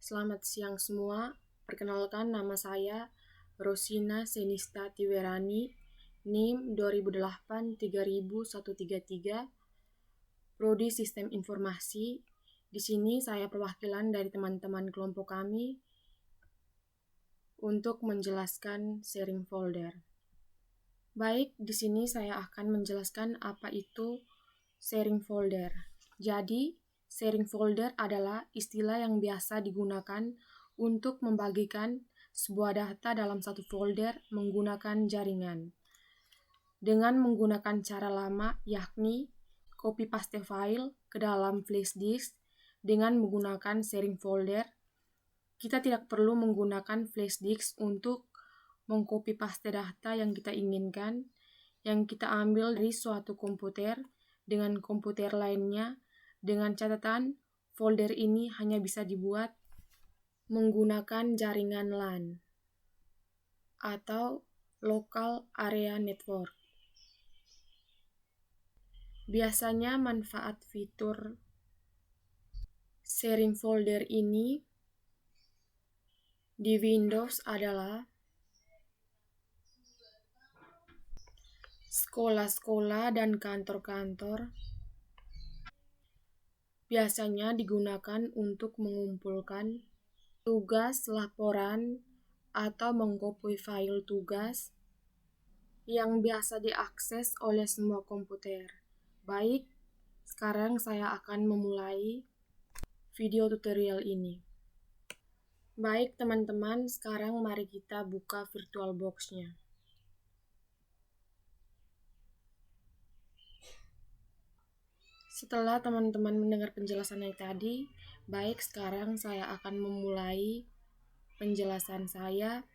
Selamat siang semua. Perkenalkan, nama saya Rosina Senista Tiwerani, NIM 2008-30133, Prodi Sistem Informasi. Di sini saya perwakilan dari teman-teman kelompok kami untuk menjelaskan sharing folder. Baik, di sini saya akan menjelaskan apa itu sharing folder. Jadi, sharing folder adalah istilah yang biasa digunakan untuk membagikan sebuah data dalam satu folder menggunakan jaringan. Dengan menggunakan cara lama, yakni copy paste file ke dalam flash disk dengan menggunakan sharing folder, kita tidak perlu menggunakan flash disk untuk mengcopy paste data yang kita inginkan, yang kita ambil dari suatu komputer dengan komputer lainnya, dengan catatan folder ini hanya bisa dibuat menggunakan jaringan LAN atau Local Area Network. Biasanya manfaat fitur sharing folder ini di Windows adalah sekolah-sekolah dan kantor-kantor biasanya digunakan untuk mengumpulkan tugas, laporan, atau mengcopy file tugas yang biasa diakses oleh semua komputer. Baik, sekarang saya akan memulai video tutorial ini. Baik teman-teman, sekarang mari kita buka VirtualBox-nya. Setelah teman-teman mendengar penjelasan yang tadi, baik sekarang saya akan memulai penjelasan saya.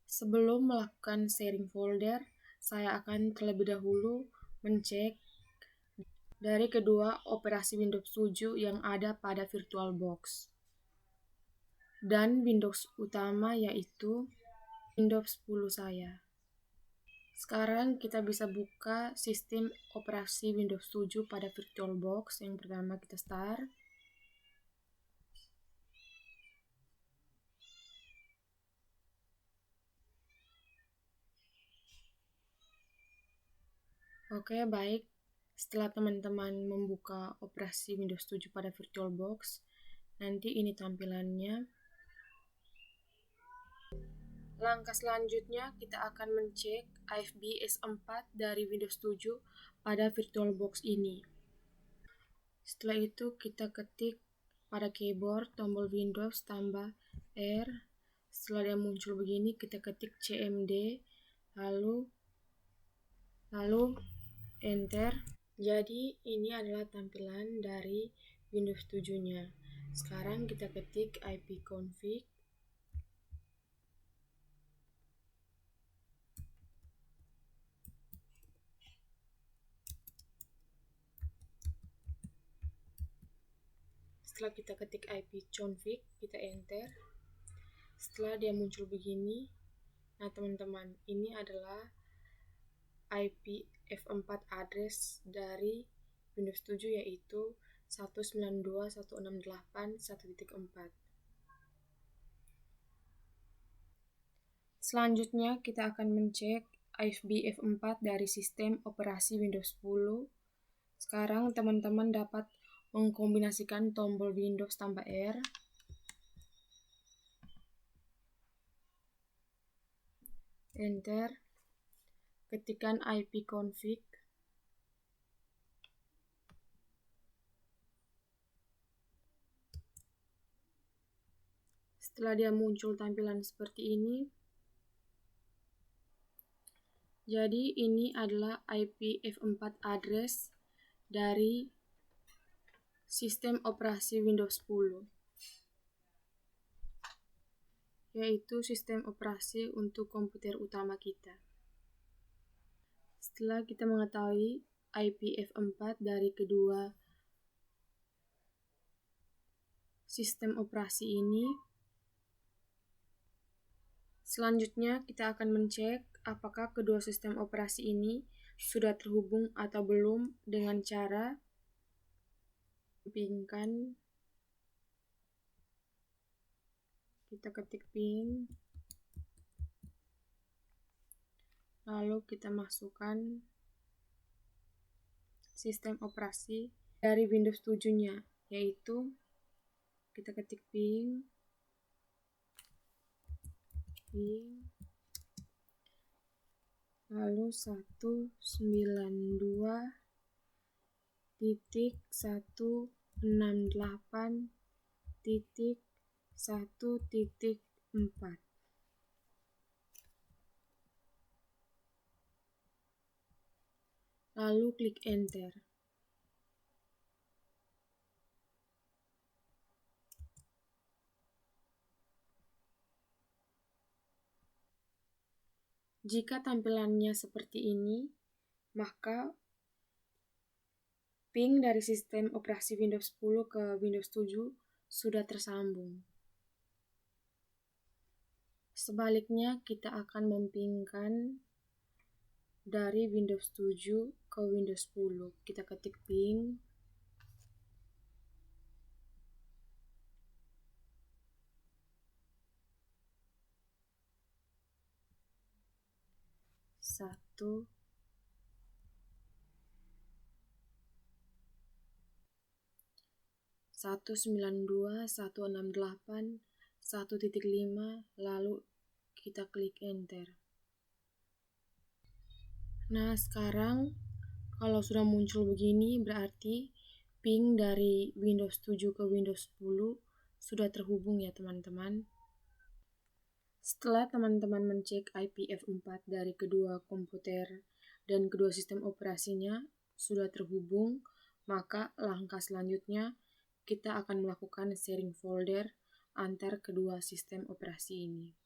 Sebelum melakukan sharing folder, saya akan terlebih dahulu mencek dari kedua operasi Windows 7 yang ada pada VirtualBox dan Windows utama, yaitu Windows 10 saya. Sekarang kita bisa buka sistem operasi Windows 7 pada VirtualBox. Yang pertama kita start. Oke, baik. Setelah teman-teman membuka operasi Windows 7 pada VirtualBox, nanti ini tampilannya. Langkah selanjutnya kita akan mencek AFB S4 dari Windows 7 pada VirtualBox ini. Setelah itu kita ketik pada keyboard tombol Windows tambah R. Setelah dia muncul begini, kita ketik CMD, lalu enter. Jadi ini adalah tampilan dari Windows 7-nya. Sekarang kita ketik ipconfig. Setelah kita ketik ipconfig, kita enter. Setelah dia muncul begini, nah teman-teman, ini adalah IP F4 address dari Windows 7, yaitu 192.168.1.4. Selanjutnya kita akan mencek AFB F4 dari sistem operasi Windows 10. Sekarang teman-teman dapat mengkombinasikan tombol Windows tambah R, enter, ketikkan ipconfig. Setelah dia muncul tampilan seperti ini, jadi ini adalah IP F4 address dari sistem operasi Windows 10, yaitu sistem operasi untuk komputer utama kita. Setelah kita mengetahui IP F4 dari kedua sistem operasi ini, selanjutnya kita akan mencek apakah kedua sistem operasi ini sudah terhubung atau belum dengan cara pingkan, kita ketik ping, lalu kita masukkan sistem operasi dari Windows 7-nya, yaitu kita ketik ping, lalu 192.168.1.4, lalu klik enter. Jika tampilannya seperti ini, maka ping dari sistem operasi Windows 10 ke Windows 7 sudah tersambung. Sebaliknya, kita akan mempingkan dari Windows 7 ke Windows 10. Kita ketik ping, satu, 192.168.1.5, lalu kita klik enter. Nah, sekarang kalau sudah muncul begini, berarti ping dari Windows 7 ke Windows 10 sudah terhubung ya teman-teman. Setelah teman-teman mencek IPv4 dari kedua komputer dan kedua sistem operasinya sudah terhubung, maka langkah selanjutnya kita akan melakukan sharing folder antar kedua sistem operasi ini.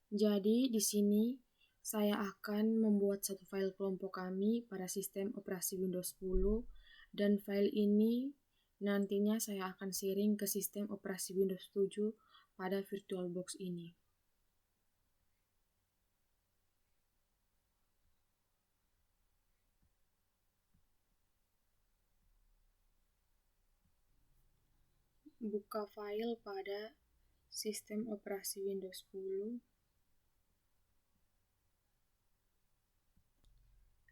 Jadi di sini saya akan membuat satu file kelompok kami pada sistem operasi Windows 10 dan file ini nantinya saya akan sharing ke sistem operasi Windows 7 pada VirtualBox ini. Buka file pada sistem operasi Windows 10.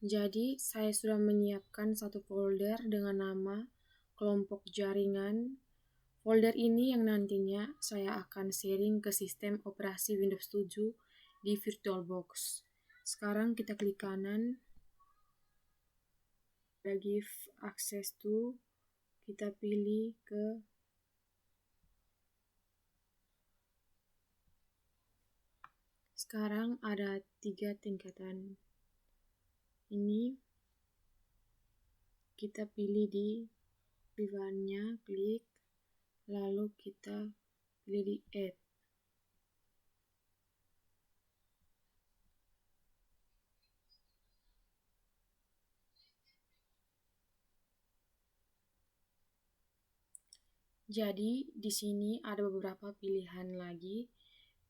Jadi, saya sudah menyiapkan satu folder dengan nama kelompok jaringan. Folder ini yang nantinya saya akan sharing ke sistem operasi Windows 7 di VirtualBox. Sekarang kita klik kanan, give access to, kita pilih ke sekarang ada 3 tingkatan. Ini kita pilih di pilihannya, klik, lalu kita pilih di add. Jadi di sini ada beberapa pilihan lagi.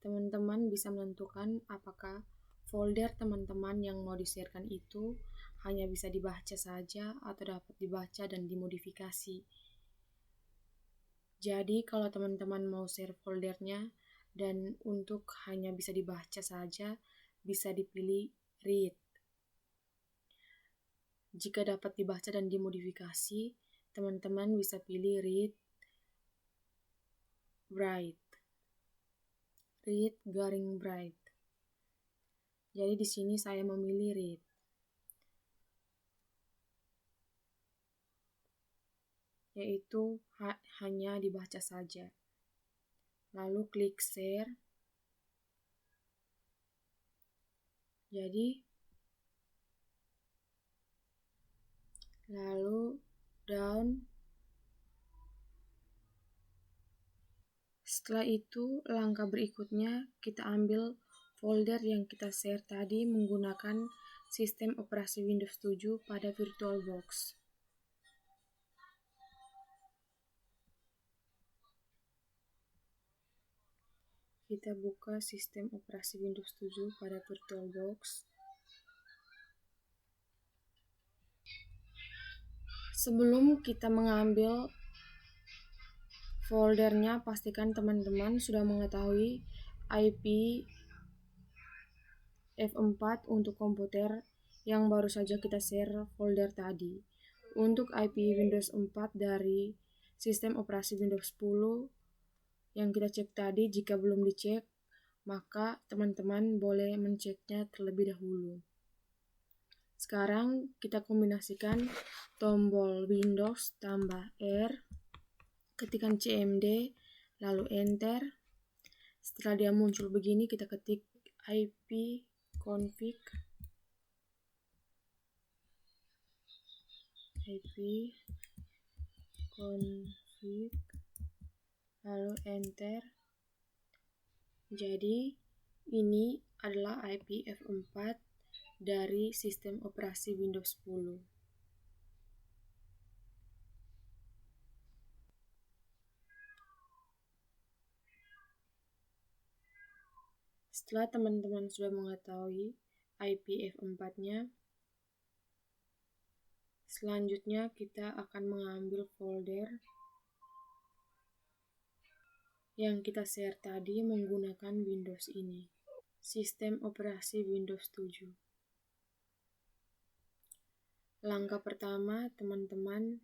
Teman-teman bisa menentukan apakah folder teman-teman yang mau di-sharekan itu hanya bisa dibaca saja atau dapat dibaca dan dimodifikasi. Jadi kalau teman-teman mau share foldernya dan untuk hanya bisa dibaca saja, bisa dipilih read. Jika dapat dibaca dan dimodifikasi, teman-teman bisa pilih read bright. Read garing bright. Jadi di sini saya memilih read. Yaitu hanya dibaca saja. Lalu klik share. Jadi lalu down. Setelah itu langkah berikutnya kita ambil folder yang kita share tadi menggunakan sistem operasi Windows 7 pada VirtualBox. Kita buka sistem operasi Windows 7 pada VirtualBox. Sebelum kita mengambil foldernya, pastikan teman-teman sudah mengetahui IP F4 untuk komputer yang baru saja kita share folder tadi. Untuk IP Windows 4 dari sistem operasi Windows 10 yang kita cek tadi, jika belum dicek, maka teman-teman boleh menceknya terlebih dahulu. Sekarang kita kombinasikan tombol Windows tambah R, ketikkan CMD, lalu Enter. Setelah dia muncul begini, kita ketik ipconfig, lalu Enter. Jadi ini adalah IP F4 dari sistem operasi Windows 10. Setelah teman-teman sudah mengetahui IP F4-nya, selanjutnya kita akan mengambil folder yang kita share tadi menggunakan Windows ini, sistem operasi Windows 7. Langkah pertama, teman-teman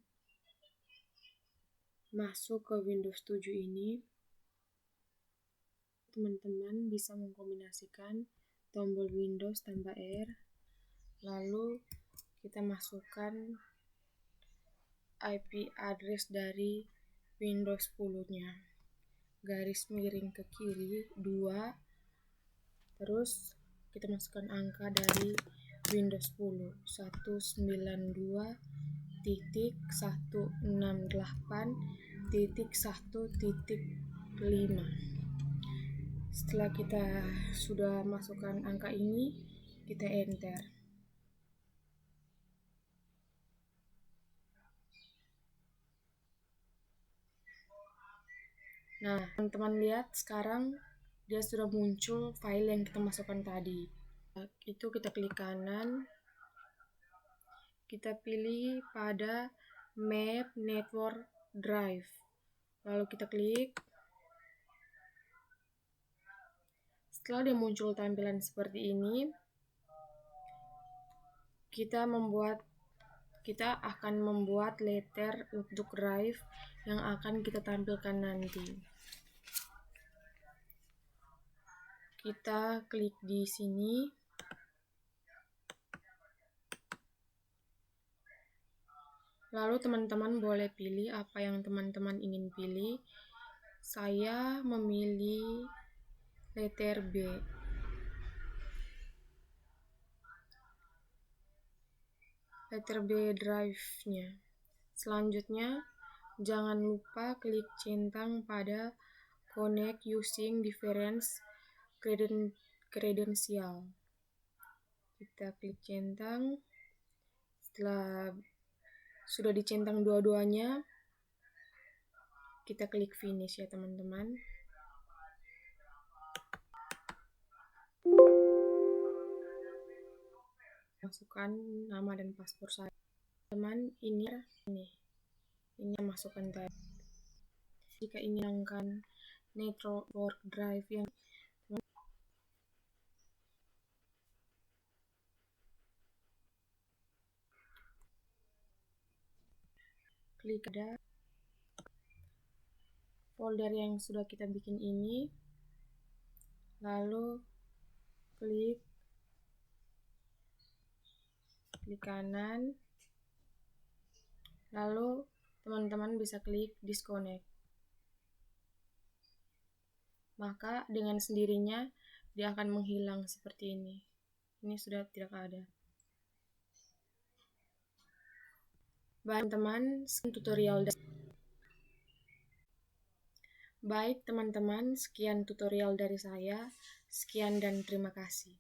masuk ke Windows 7 ini. Teman-teman bisa mengkombinasikan tombol Windows tambah R, lalu kita masukkan IP address dari Windows 10-nya. Garis miring ke kiri 2, terus kita masukkan angka dari Windows 10 192.168.1.5. Setelah kita sudah masukkan angka ini, kita enter. Nah, teman-teman lihat sekarang dia sudah muncul file yang kita masukkan tadi. Itu kita klik kanan, kita pilih pada Map Network Drive, lalu kita klik. Setelah dia muncul tampilan seperti ini, kita akan membuat letter untuk drive yang akan kita tampilkan nanti. Kita klik di sini. Lalu teman-teman boleh pilih apa yang teman-teman ingin pilih. Saya memilih letter B. Letter B drive-nya. Selanjutnya, jangan lupa klik centang pada Connect using different credential. Kita klik centang. Setelah sudah dicentang dua-duanya, kita klik finish ya teman-teman. Masukkan nama dan paspor saya. Teman, ini masukkan tadi. Jika ingin hilangkan network drive yang klik ada folder yang sudah kita bikin ini, lalu klik kanan, lalu teman-teman bisa klik disconnect. Maka dengan sendirinya dia akan menghilang seperti ini. Ini sudah tidak ada. Baik teman-teman, sekian tutorial dari saya. Sekian dan terima kasih.